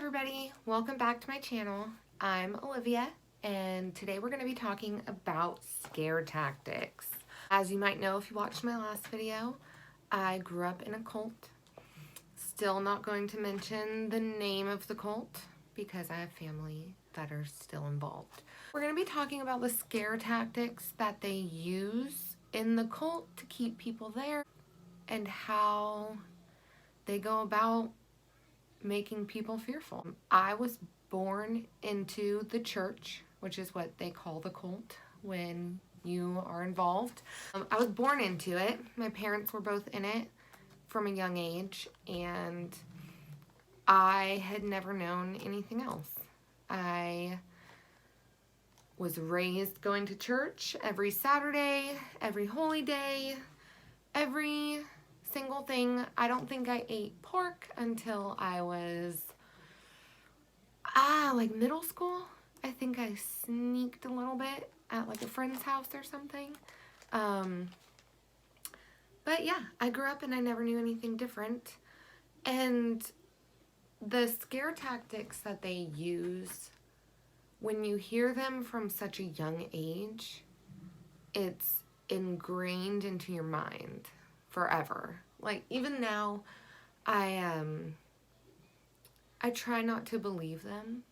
everybody, welcome back to my channel. I'm Olivia and today we're going to be talking about scare tactics. As you might know if you watched my last video, I grew up in a cult. Still not going to mention the name of the cult because I have family that are still involved. We're going to be talking about the scare tactics that they use in the cult to keep people there and how they go about making people fearful. I was born into the church, which is what they call the cult when you are involved. I was born into it. My parents were both in it from a young age, and I had never known anything else. I was raised going to church every Saturday, every holy day, every single thing. I don't think I ate pork until I was like middle school. I think I sneaked a little bit at like a friend's house or something. But yeah, I grew up and I never knew anything different. And the scare tactics that they use, when you hear them from such a young age, it's ingrained into your mind forever. Like even now, I try not to believe them,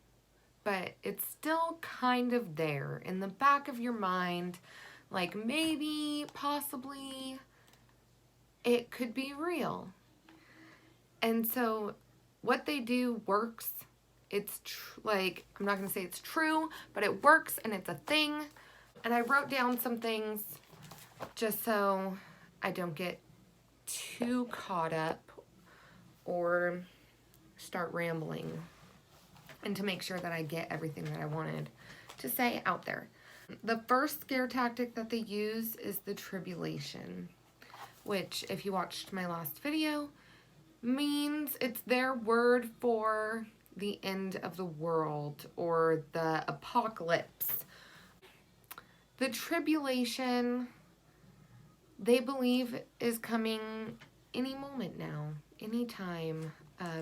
but it's still kind of there in the back of your mind, like maybe, possibly, it could be real. And so what they do works. It's like, I'm not going to say it's true, but it works and it's a thing. And I wrote down some things just so I don't get too caught up or start rambling, and to make sure that I get everything that I wanted to say out there. The first scare tactic that they use is the tribulation, which, if you watched my last video, means it's their word for the end of the world or the apocalypse. The tribulation, they believe, is coming any moment now, anytime,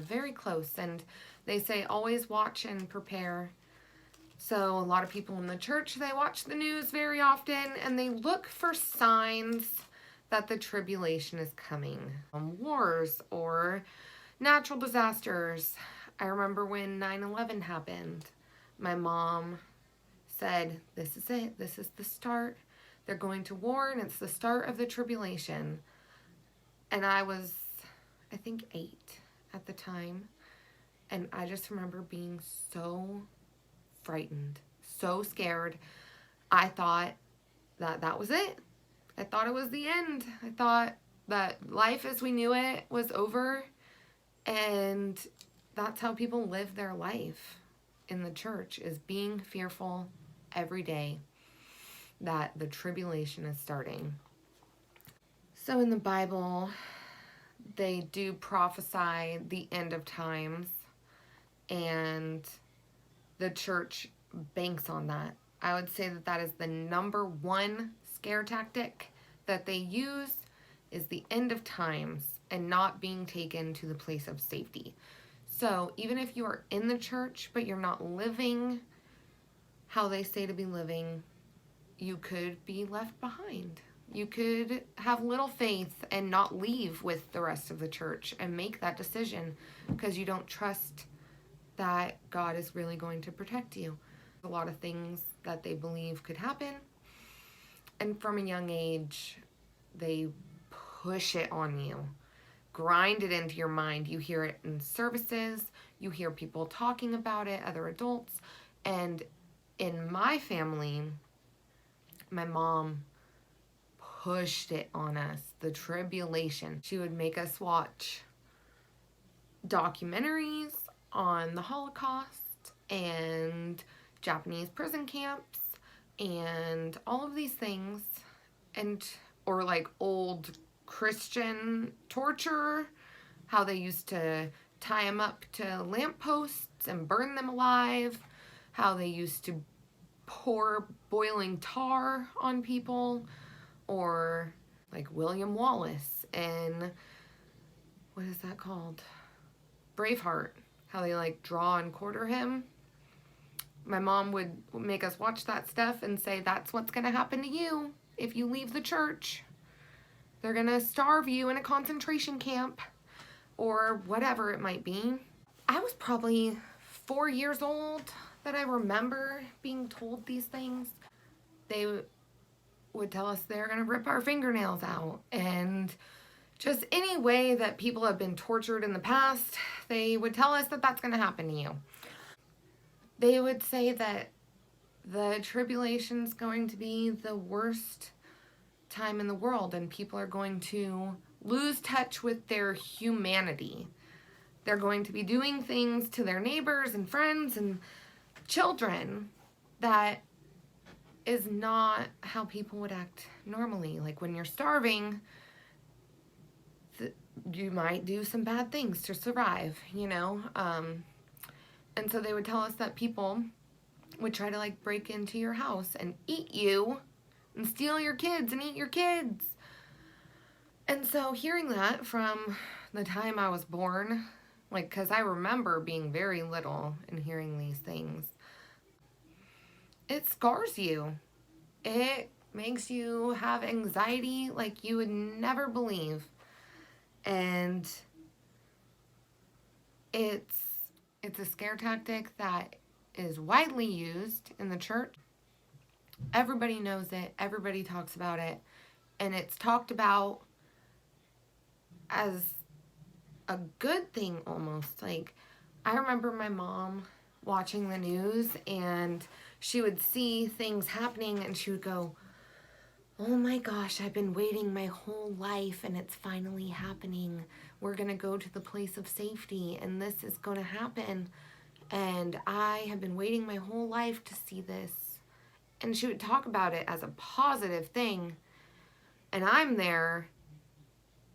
very close. And they say always watch and prepare. So a lot of people in the church, they watch the news very often and they look for signs that the tribulation is coming. Wars or natural disasters. I remember when 9/11 happened, my mom said, this is it. This is the start. They're going to war and it's the start of the tribulation. And I was, I think, 8 at the time. And I just remember being so frightened, so scared. I thought that that was it. I thought it was the end. I thought that life as we knew it was over. And that's how people live their life in the church, is being fearful every day that the tribulation is starting. So in the Bible, they do prophesy the end of times, and the church banks on that. I would say that that is the number one scare tactic that they use, is the end of times and not being taken to the place of safety. So even if you are in the church, but you're not living how they say to be living, you could be left behind. You could have little faith and not leave with the rest of the church and make that decision because you don't trust that God is really going to protect you. A lot of things that they believe could happen. And from a young age, they push it on you, grind it into your mind. You hear it in services, you hear people talking about it, other adults. And in my family, my mom pushed it on us, the tribulation. She would make us watch documentaries on the Holocaust and Japanese prison camps and all of these things, and or like old Christian torture, how they used to tie them up to lampposts and burn them alive, how they used to pour boiling tar on people, or like William Wallace and what is that called? Braveheart. how they like draw and quarter him. My mom would make us watch that stuff and say, that's what's going to happen to you if you leave the church. They're going to starve you in a concentration camp or whatever it might be. I was probably 4 years old that I remember being told these things. They would tell us they're going to rip our fingernails out, and just any way that people have been tortured in the past, they would tell us that that's going to happen to you. They would say that the tribulation's going to be the worst time in the world, and people are going to lose touch with their humanity. They're going to be doing things to their neighbors and friends and children that is not how people would act normally. Like when you're starving, you might do some bad things to survive, you know? And so they would tell us that people would try to like break into your house and eat you and steal your kids and eat your kids. And so hearing that from the time I was born, like, because I remember being very little and hearing these things, it scars you. It makes you have anxiety like you would never believe. And it's a scare tactic that is widely used in the church. Everybody knows it. Everybody talks about it. And it's talked about as a good thing almost. Like, I remember my mom watching the news and she would see things happening and she would go, oh my gosh, I've been waiting my whole life and it's finally happening. We're going to go to the place of safety and this is going to happen. And I have been waiting my whole life to see this. And she would talk about it as a positive thing. And I'm there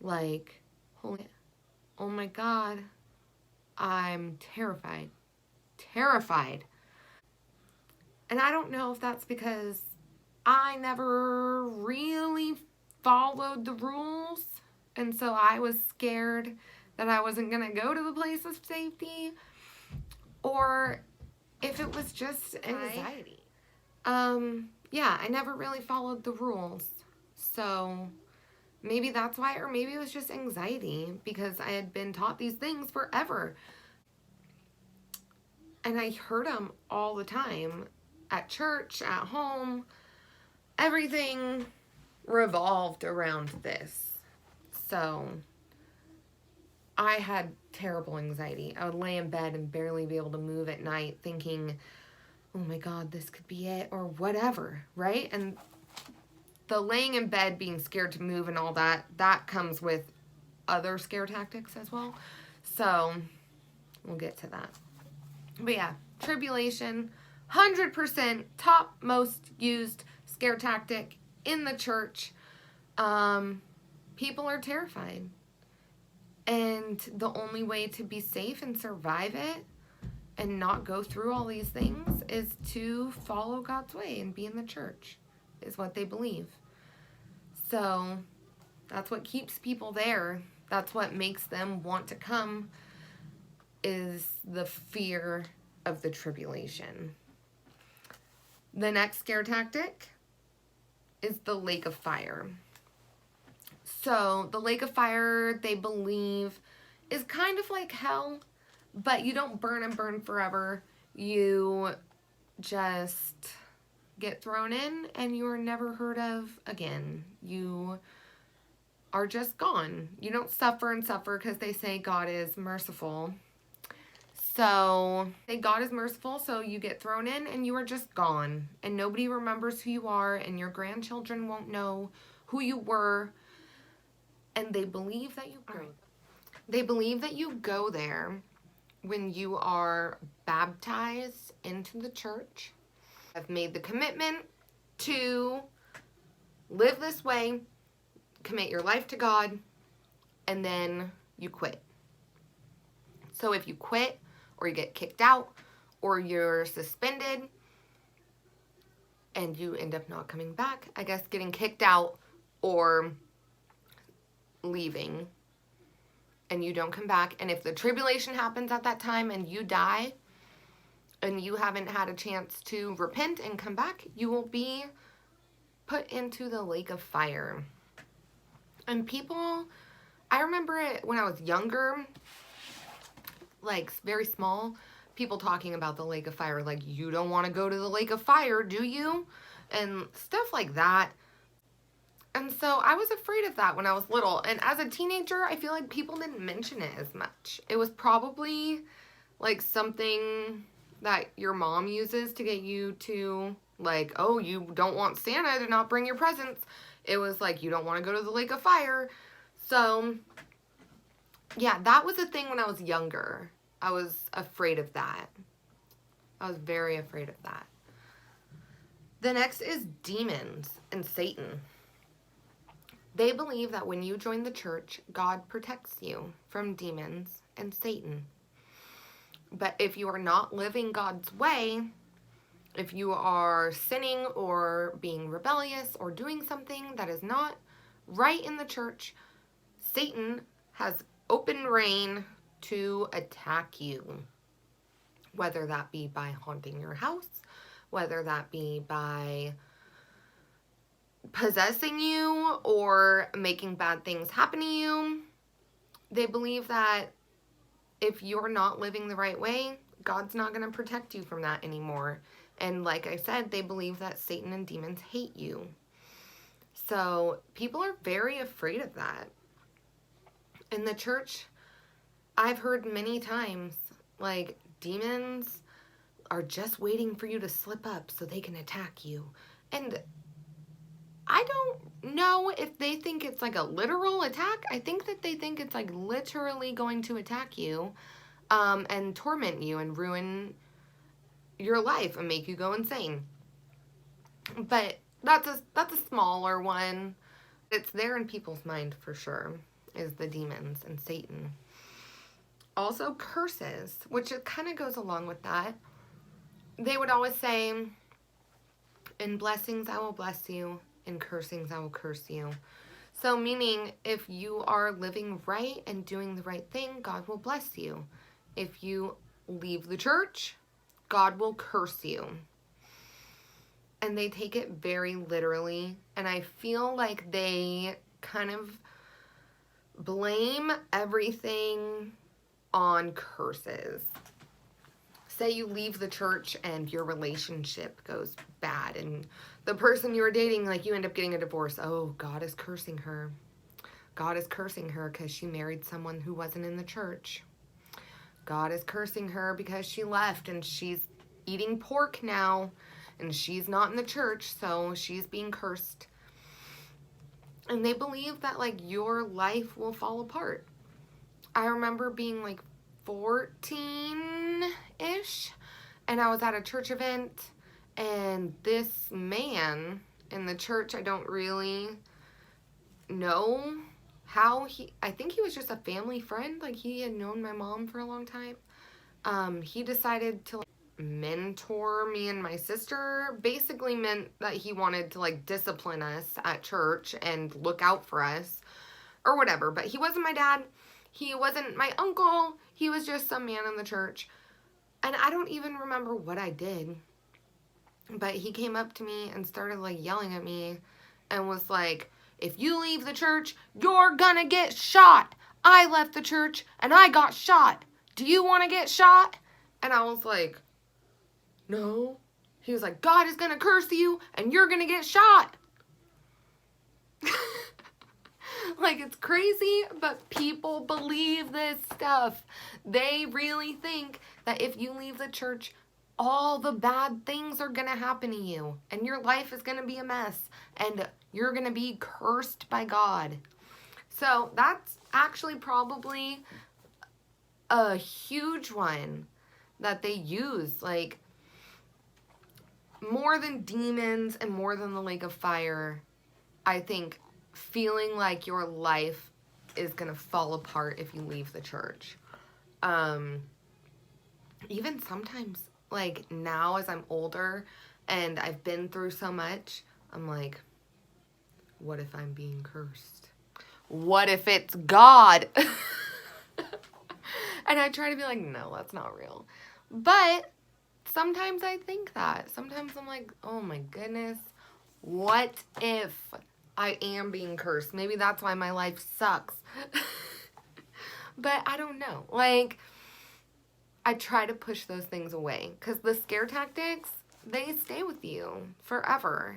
like, oh my God, I'm terrified. Terrified. And I don't know if that's because I never really followed the rules. And so I was scared that I wasn't going to go to the place of safety. Or if it was just anxiety. Yeah, I never really followed the rules. So maybe that's why, or maybe it was just anxiety because I had been taught these things forever. And I heard them all the time at church, at home. Everything revolved around this. So I had terrible anxiety. I would lay in bed and barely be able to move at night thinking, oh my God, this could be it or whatever, right? And the laying in bed, being scared to move and all that, that comes with other scare tactics as well. So we'll get to that. But yeah, tribulation, 100% top most used scare tactic in the church. People are terrified. And the only way to be safe and survive it and not go through all these things is to follow God's way and be in the church, is what they believe. So that's what keeps people there. That's what makes them want to come, is the fear of the tribulation. The next scare tactic is the lake of fire. So the lake of fire, they believe, is kind of like hell, but you don't burn and burn forever. You just get thrown in and you are never heard of again. You are just gone. You don't suffer and suffer because they say God is merciful. So God is merciful, so you get thrown in and you are just gone. And nobody remembers who you are, and your grandchildren won't know who you were. And they believe that you go there when you are baptized into the church, have made the commitment to live this way, commit your life to God, and then you quit. So if you quit, or you get kicked out, or you're suspended, and you end up not coming back, I guess getting kicked out or leaving, and you don't come back, and if the tribulation happens at that time and you die and you haven't had a chance to repent and come back, you will be put into the lake of fire. And people, I remember it when I was younger, like very small, people talking about the lake of fire, like, you don't want to go to the lake of fire, do you? And stuff like that. And so I was afraid of that when I was little. And as a teenager, I feel like people didn't mention it as much. It was probably like something that your mom uses to get you to, like, oh, you don't want Santa to not bring your presents. It was like, you don't want to go to the lake of fire. So, yeah, that was a thing when I was younger. I was afraid of that. I was very afraid of that. The next is demons and Satan. They believe that when you join the church, God protects you from demons and Satan. But if you are not living God's way, if you are sinning or being rebellious or doing something that is not right in the church, Satan has open reign to attack you. Whether that be by haunting your house, whether that be by possessing you or making bad things happen to you. They believe that if you're not living the right way, God's not going to protect you from that anymore. And like I said, they believe that Satan and demons hate you. So people are very afraid of that. In the church, I've heard many times, like, demons are just waiting for you to slip up so they can attack you. And I don't know if they think it's like a literal attack. I think that they think it's like literally going to attack you and torment you and ruin your life and make you go insane. But that's a smaller one. It's there in people's mind for sure, is the demons and Satan. Also curses, which it kind of goes along with that. They would always say, in blessings I will bless you, in cursings I will curse you. So meaning, if you are living right and doing the right thing, God will bless you. If you leave the church, God will curse you. And they take it very literally. And I feel like they kind of blame everything on curses. Say you leave the church and your relationship goes bad and the person you were dating, like, you end up getting a divorce. Oh, God is cursing her. God is cursing her because she married someone who wasn't in the church. God is cursing her because she left and she's eating pork now and she's not in the church, so she's being cursed. And they believe that, like, your life will fall apart. I remember being like 14-ish, and I was at a church event, and this man in the church, I don't really know how I think he was just a family friend, like he had known my mom for a long time. He decided to, like, mentor me and my sister. Basically meant that he wanted to, like, discipline us at church and look out for us or whatever, but he wasn't my dad. He wasn't my uncle. He was just some man in the church. And I don't even remember what I did. But he came up to me and started, like, yelling at me and was like, if you leave the church, you're gonna get shot. I left the church and I got shot. Do you want to get shot? And I was like, no. He was like, God is gonna curse you and you're gonna get shot. Like, it's crazy, but people believe this stuff. They really think that if you leave the church, all the bad things are going to happen to you. And your life is going to be a mess. And you're going to be cursed by God. So that's actually probably a huge one that they use. Like, more than demons and more than the lake of fire, I think feeling like your life is going to fall apart if you leave the church. Even sometimes, like, now as I'm older and I've been through so much, I'm like, what if I'm being cursed? What if it's God? And I try to be like, no, that's not real. But sometimes I think that. Sometimes I'm like, oh my goodness, what if I am being cursed? Maybe that's why my life sucks. But I don't know. Like, I try to push those things away because the scare tactics, they stay with you forever.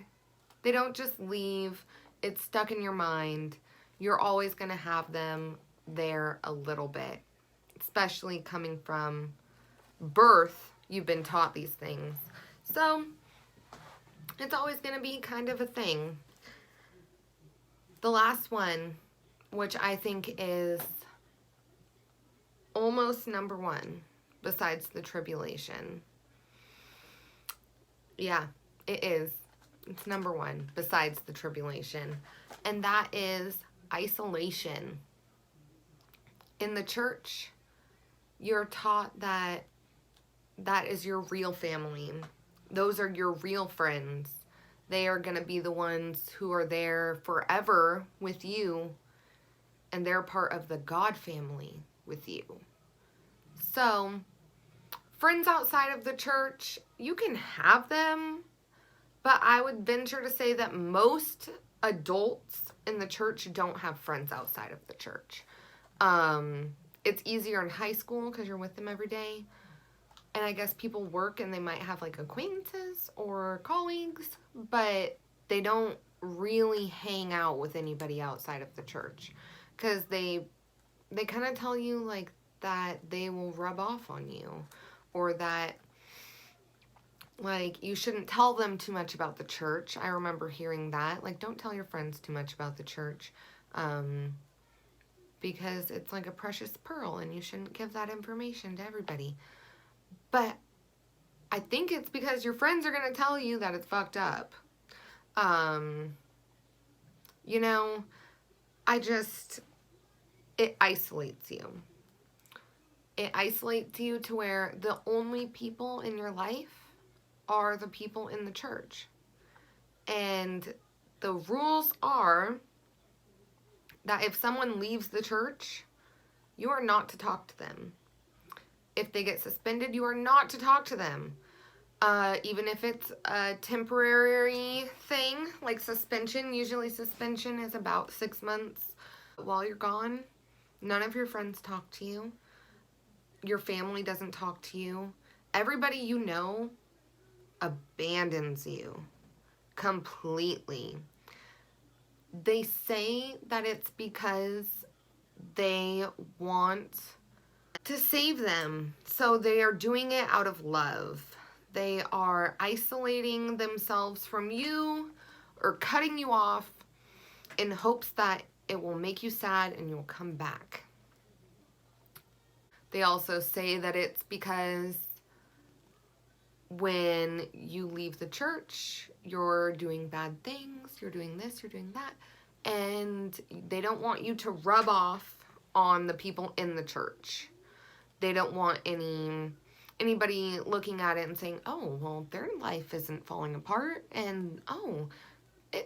They don't just leave. It's stuck in your mind. You're always going to have them there a little bit, especially coming from birth. You've been taught these things. So it's always going to be kind of a thing. The last one, which I think is almost number one besides the tribulation. Yeah, it is. It's number one besides the tribulation. And that is isolation. In the church, you're taught that that is your real family. Those are your real friends. They are going to be the ones who are there forever with you, and they're part of the God family with you. So, friends outside of the church, you can have them, but I would venture to say that most adults in the church don't have friends outside of the church. It's easier in high school because you're with them every day. And I guess people work and they might have like acquaintances or colleagues, but they don't really hang out with anybody outside of the church because they kind of tell you like that they will rub off on you, or that like you shouldn't tell them too much about the church. I remember hearing that, like, don't tell your friends too much about the church, because it's like a precious pearl and you shouldn't give that information to everybody. But I think it's because your friends are going to tell you that it's fucked up. You know, it isolates you. It isolates you to where the only people in your life are the people in the church. And the rules are that if someone leaves the church, you are not to talk to them. If they get suspended, you are not to talk to them. Even if it's a temporary thing, like suspension. Usually suspension is about 6 months. While you're gone, none of your friends talk to you. Your family doesn't talk to you. Everybody you know abandons you completely. They say that it's because they want to save them. So they are doing it out of love. They are isolating themselves from you or cutting you off in hopes that it will make you sad and you'll come back. They also say that it's because when you leave the church, you're doing bad things, you're doing this, you're doing that, and they don't want you to rub off on the people in the church. They don't want anybody looking at it and saying, oh, well, their life isn't falling apart, and oh,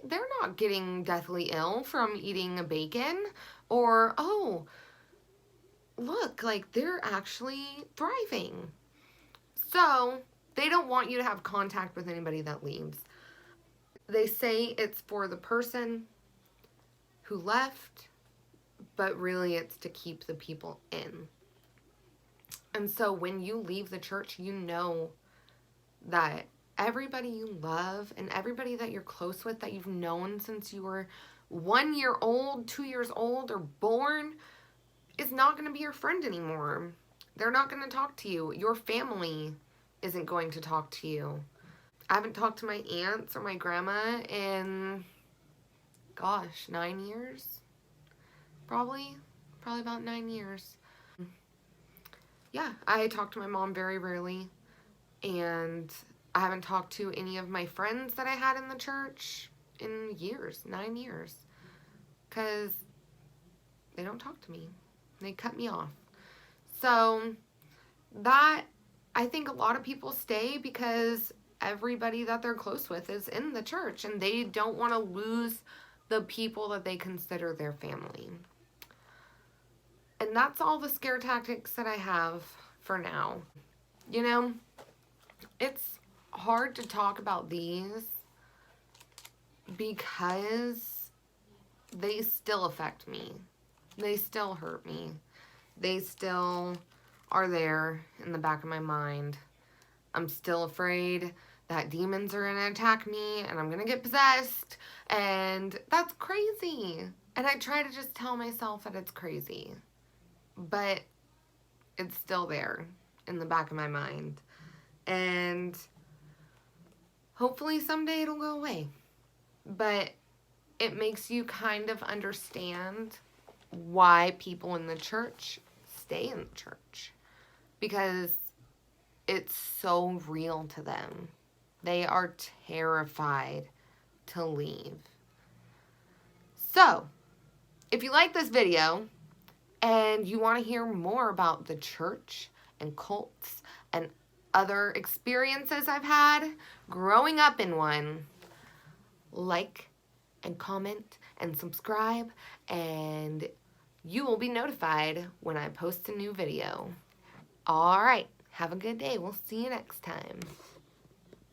they're not getting deathly ill from eating a bacon, or oh, look, like they're actually thriving. So they don't want you to have contact with anybody that leaves. They say it's for the person who left, but really it's to keep the people in. And so when you leave the church, you know that everybody you love and everybody that you're close with, that you've known since you were 1 year old, 2 years old, or born, is not going to be your friend anymore. They're not going to talk to you. Your family isn't going to talk to you. I haven't talked to my aunts or my grandma in, gosh, 9 years? Probably about 9 years. Yeah, I talk to my mom very rarely, and I haven't talked to any of my friends that I had in the church in years, 9 years, because they don't talk to me. They cut me off. So that, I think a lot of people stay because everybody that they're close with is in the church, and they don't want to lose the people that they consider their family. And that's all the scare tactics that I have for now. You know, it's hard to talk about these because they still affect me. They still hurt me. They still are there in the back of my mind. I'm still afraid that demons are going to attack me and I'm going to get possessed. And that's crazy. And I try to just tell myself that it's crazy. But it's still there in the back of my mind. And hopefully someday it'll go away. But it makes you kind of understand why people in the church stay in the church. Because it's so real to them. They are terrified to leave. So, if you like this video and you want to hear more about the church and cults and other experiences I've had growing up in one, like and comment and subscribe, and you will be notified when I post a new video. All right, have a good day. We'll see you next time.